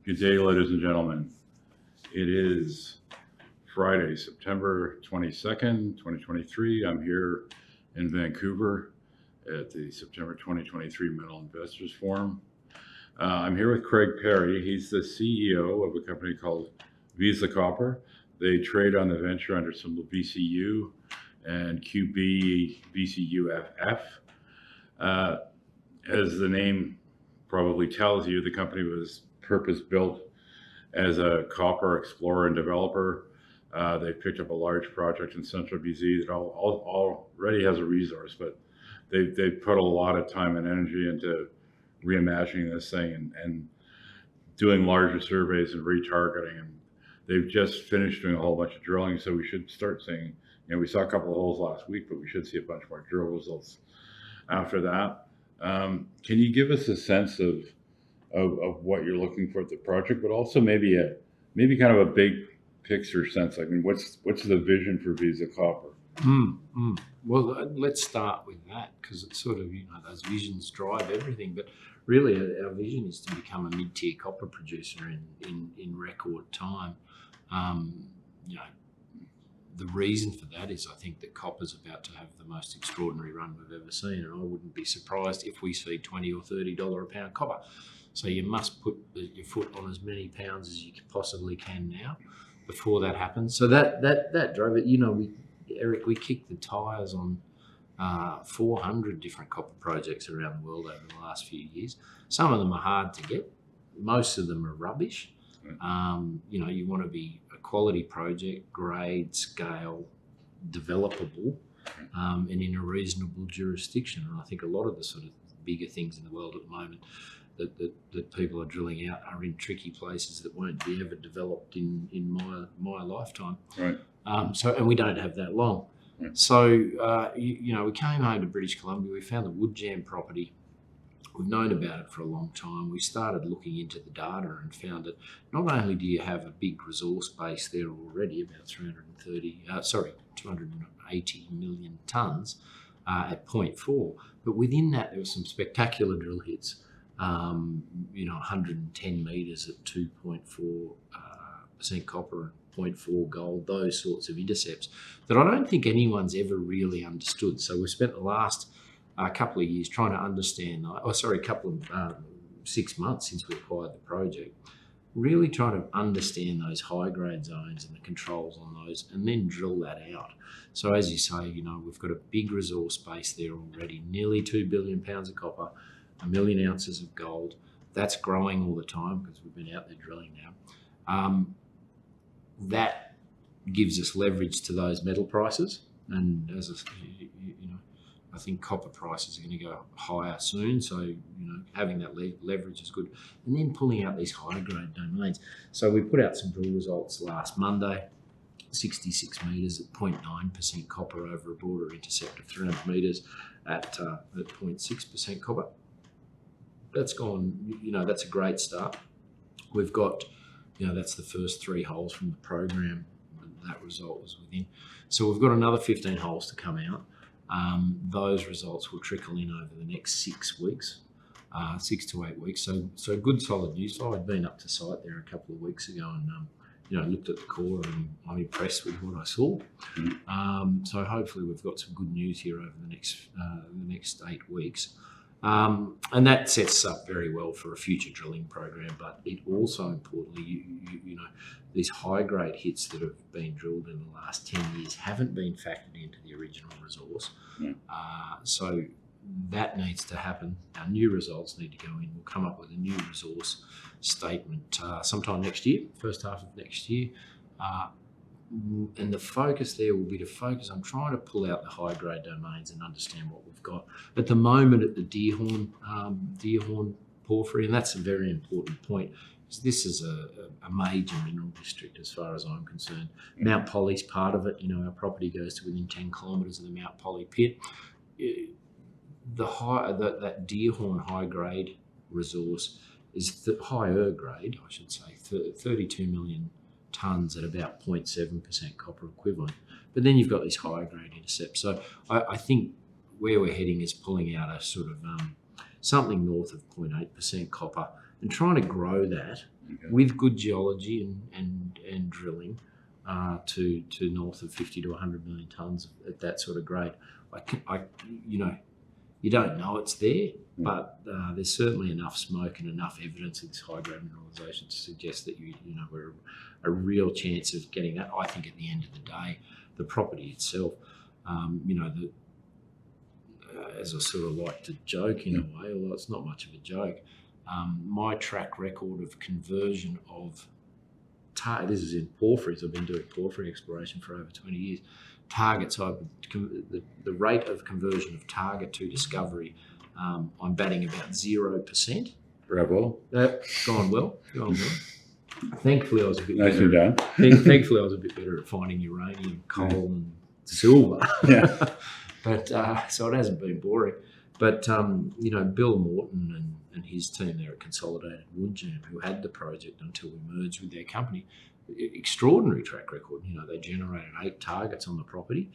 Good day, ladies and gentlemen. It is Friday, September 22nd, 2023. I'm here in Vancouver at the September 2023 Metal Investors Forum. I'm here with Craig Parry. He's the CEO of a company called Vizsla Copper. They trade on the venture under symbol VCU and QB VCUFF. As the name probably tells you, the company was purpose-built as a copper explorer and developer. They picked up a large project in central BC that already has a resource, but they put a lot of time and energy into reimagining this thing and doing larger surveys and retargeting. And they've just finished doing a whole bunch of drilling, so we should start seeing, we saw a couple of holes last week, but we should see a bunch more drill results after that. Can you give us a sense of what you're looking for at the project, but also maybe kind of a big picture sense? I mean, what's the vision for Vizsla Copper? Well, let's start with that, because it's sort of, those visions drive everything. But really, our vision is to become a mid-tier copper producer in record time. The reason for that is I think that copper's about to have the most extraordinary run we've ever seen, and I wouldn't be surprised if we see $20 or $30 a pound copper. So you must put your foot on as many pounds as you possibly can now before that happens. So that drove it. Eric, we kicked the tyres on 400 different copper projects around the world over the last few years. Some of them are hard to get. Most of them are rubbish. You want to be a quality project, grade, scale, developable, and in a reasonable jurisdiction. And I think a lot of the sort of bigger things in the world at the moment that people are drilling out are in tricky places that won't be ever developed in my lifetime. Right. And we don't have that long. Right. So, we came home to British Columbia. We found the Woodjam property. We've known about it for a long time. We started looking into the data and found that not only do you have a big resource base there already, about 280 million tonnes at 0.4, but within that there were some spectacular drill hits. 110 metres at 2.4% copper and 0.4 gold, those sorts of intercepts that I don't think anyone's ever really understood. So we spent the last couple of years trying to understand, 6 months since we acquired the project, really trying to understand those high-grade zones and the controls on those, and then drill that out. So as you say, we've got a big resource base there already, nearly 2 billion pounds of copper, 1 million ounces of gold. That's growing all the time because we've been out there drilling now. That gives us leverage to those metal prices, and I think copper prices are going to go higher soon. So having that leverage is good, and then pulling out these high grade domains. So we put out some drill results last Monday. 66 metres at 0.9% copper over a broader intercept of 300 metres at 0.6% copper. That's gone, that's a great start. We've got, that's the first 3 holes from the program that result was within. So we've got another 15 holes to come out. Those results will trickle in over the next 6 weeks, 6 to 8 weeks. So good solid news. I'd been up to site there a couple of weeks ago and, looked at the core, and I'm impressed with what I saw. So hopefully we've got some good news here over the next 8 weeks. And that sets us up very well for a future drilling program, but it also importantly, these high-grade hits that have been drilled in the last 10 years haven't been factored into the original resource. So that needs to happen. Our new results need to go in. We'll come up with a new resource statement sometime next year, first half of next year. And the focus there will be to focus on trying to pull out the high-grade domains and understand what we've got. At the moment at the Deerhorn porphyry, and that's a very important point, because this is a major mineral district as far as I'm concerned. Mount Polly's part of it. Our property goes to within 10 kilometres of the Mount Polly pit. That Deerhorn high-grade resource is higher grade, I should say, 32 million tonnes at about 0.7% copper equivalent. But then you've got these higher grade intercepts. So I think where we're heading is pulling out a sort of something north of 0.8% copper and trying to grow that with good geology and drilling to north of 50 to 100 million tonnes at that sort of grade. You don't know it's there, but there's certainly enough smoke and enough evidence of this high-grade mineralisation to suggest that we're a real chance of getting that. I think at the end of the day, the property itself, as I sort of like to joke in a way, although it's not much of a joke, my track record of conversion of this is in porphyries. I've been doing porphyry exploration for over 20 years. Targets, the rate of conversion of target to discovery, I'm batting about 0%. Bravo. Gone well. Thankfully, I was a bit Nicely better. done. Thankfully, I was a bit better at finding uranium, coal, and silver. Yeah. But so it hasn't been boring. But Bill Morton and his team there at Consolidated Woodjam, who had the project until we merged with their company, extraordinary track record. They generated 8 targets on the property,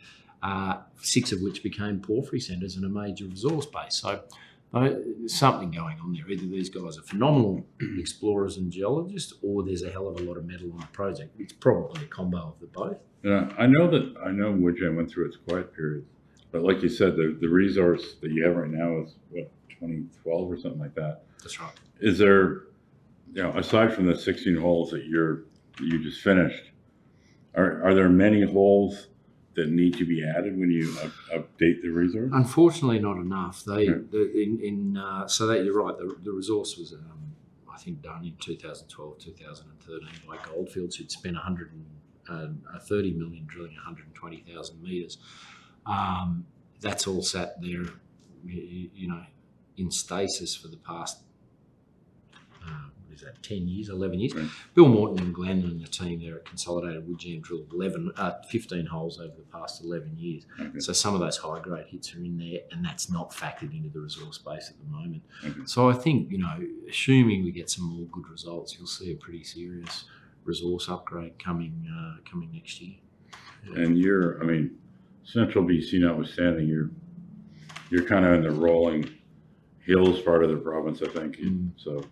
6 of which became porphyry centres and a major resource base. So there's something going on there. Either these guys are phenomenal explorers and geologists, or there's a hell of a lot of metal on the project. It's probably a combo of the both. Yeah, I know Woodjam went through its quiet period, but like you said, the resource that you have right now is what, 2012 or something like that. That's right. Is there, aside from the 16 holes that you just finished, are there many holes that need to be added when you update the resource? Unfortunately, not enough. So that you're right. The resource was, I think, done in 2012, 2013 by Goldfields, who'd spent 130 million drilling 120,000 metres. That's all sat there, in stasis for the past 10 years, 11 years. Right. Bill Morton and Glenn and the team there at Consolidated Woodjam drilled 15 holes over the past 11 years. Okay. So some of those high-grade hits are in there, and that's not factored into the resource base at the moment. Okay. So I think, assuming we get some more good results, you'll see a pretty serious resource upgrade coming next year. Yeah. And Central BC notwithstanding, you're kind of in the rolling hills part of the province, I think. So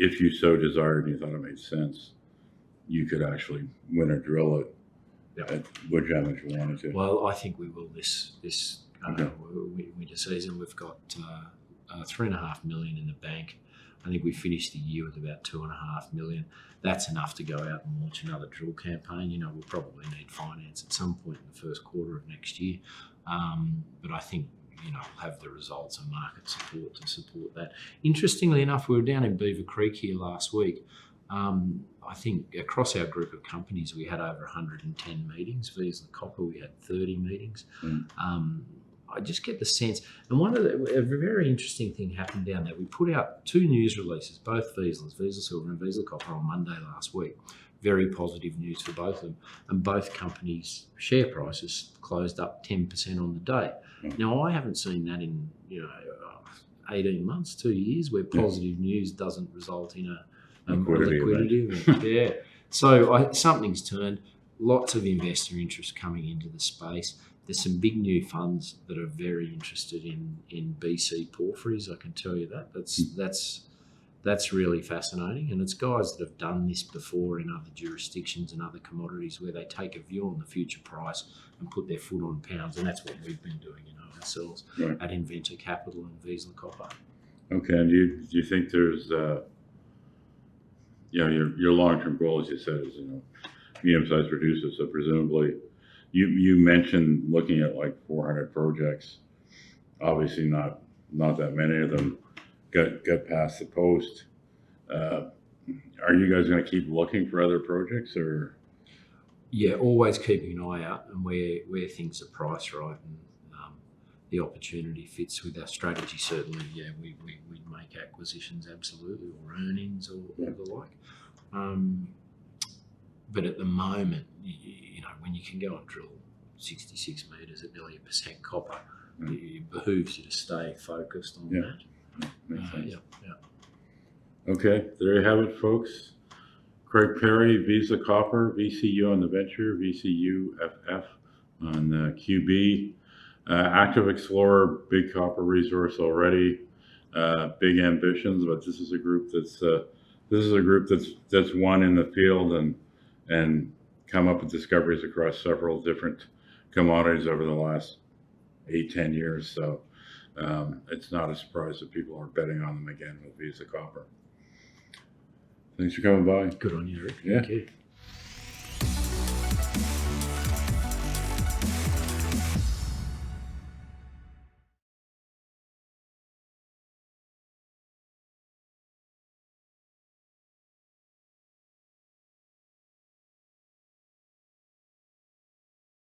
if you so desired and you thought it made sense, you could actually win a drill at Woodjam if you wanted to. Well, I think we will this winter season. We've got 3.5 million in the bank. I think we finished the year with about 2.5 million. That's enough to go out and launch another drill campaign. We'll probably need finance at some point in the first quarter of next year. But I think we'll have the results and market support to support that. Interestingly enough, we were down in Beaver Creek here last week. I think across our group of companies, we had over 110 meetings. Vizsla Copper, we had 30 meetings. I just get the sense, and a very interesting thing happened down there. We put out 2 news releases, both Vizslas, Vizsla Silver and Vizsla Copper, on Monday last week. Very positive news for both of them. And both companies' share prices closed up 10% on the day. Now, I haven't seen that in 18 months, 2 years, where positive news doesn't result in a liquidity event. Yeah. So something's turned. Lots of investor interest coming into the space. There's some big new funds that are very interested in BC porphyries. I can tell you that. That's really fascinating, and it's guys that have done this before in other jurisdictions and other commodities, where they take a view on the future price and put their foot on pounds, and that's what we've been doing ourselves at Inventor Capital and Vizsla Copper. Okay, and do you think there's your long-term goal, as you said, is medium-sized producers, so presumably you mentioned looking at like 400 projects. Obviously not that many of them got past the post. Are you guys going to keep looking for other projects, or? Yeah, always keeping an eye out and where things are priced right and the opportunity fits with our strategy. Certainly, we'd make acquisitions, absolutely, or earnings or the like. But at the moment, when you can go and drill 66 metres at nearly 1% copper, it behooves you to stay focused on that. Makes sense. Okay, there you have it, folks. Craig Parry, Vizsla Copper, VCU on the venture, VCUFF on the QB. Active explorer, big copper resource already, big ambitions, but this is a group that's this is a group that's won in the field and come up with discoveries across several different commodities over the last 8-10 years. So it's not a surprise that people are betting on them again with Vizsla Copper. Thanks for coming by. Good on you, Eric. Yeah. Thank you.